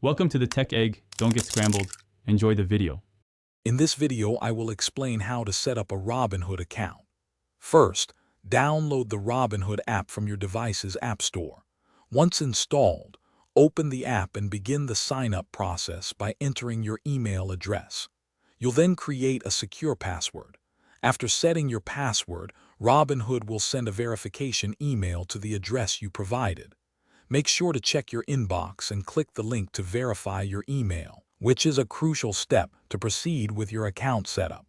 Welcome to the Tech Egg. Don't get scrambled. Enjoy the video. In this video, I will explain how to set up a Robinhood account. First, download the Robinhood app from your device's app store. Once installed, open the app and begin the sign-up process by entering your email address. You'll then create a secure password. After setting your password, Robinhood will send a verification email to the address you provided. Make sure to check your inbox and click the link to verify your email, which is a crucial step to proceed with your account setup.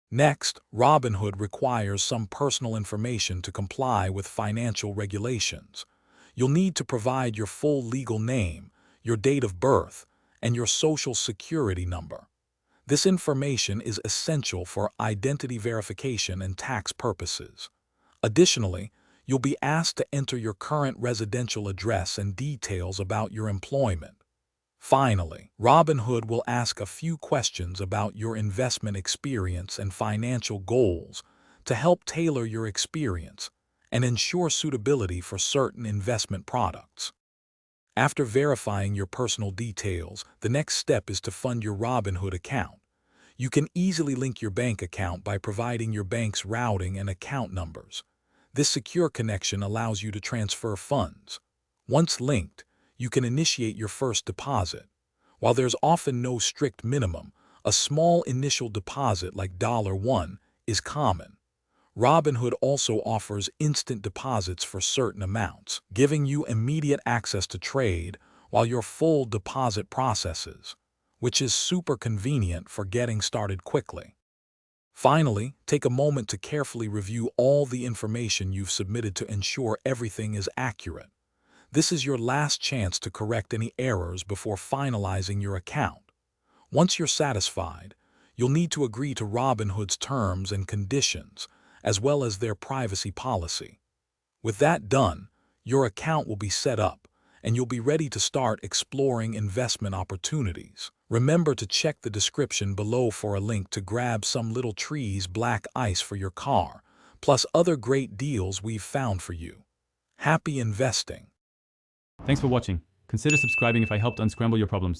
Next, Robinhood requires some personal information to comply with financial regulations. You'll need to provide your full legal name, your date of birth, and your social security number. This information is essential for identity verification and tax purposes. Additionally, you'll be asked to enter your current residential address and details about your employment. Finally, Robinhood will ask a few questions about your investment experience and financial goals to help tailor your experience and ensure suitability for certain investment products. After verifying your personal details, the next step is to fund your Robinhood account. You can easily link your bank account by providing your bank's routing and account numbers. This secure connection allows you to transfer funds. Once linked, you can initiate your first deposit. While there's often no strict minimum, a small initial deposit like $1 is common. Robinhood also offers instant deposits for certain amounts, giving you immediate access to trade while your full deposit processes, which is super convenient for getting started quickly. Finally, take a moment to carefully review all the information you've submitted to ensure everything is accurate. This is your last chance to correct any errors before finalizing your account. Once you're satisfied, you'll need to agree to Robinhood's terms and conditions, as well as their privacy policy. With that done, your account will be set up, and you'll be ready to start exploring investment opportunities. Remember to check the description below for a link to grab some Little Trees black ice for your car, plus other great deals we've found for you. Happy investing! Thanks for watching. Consider subscribing if I helped unscramble your problems.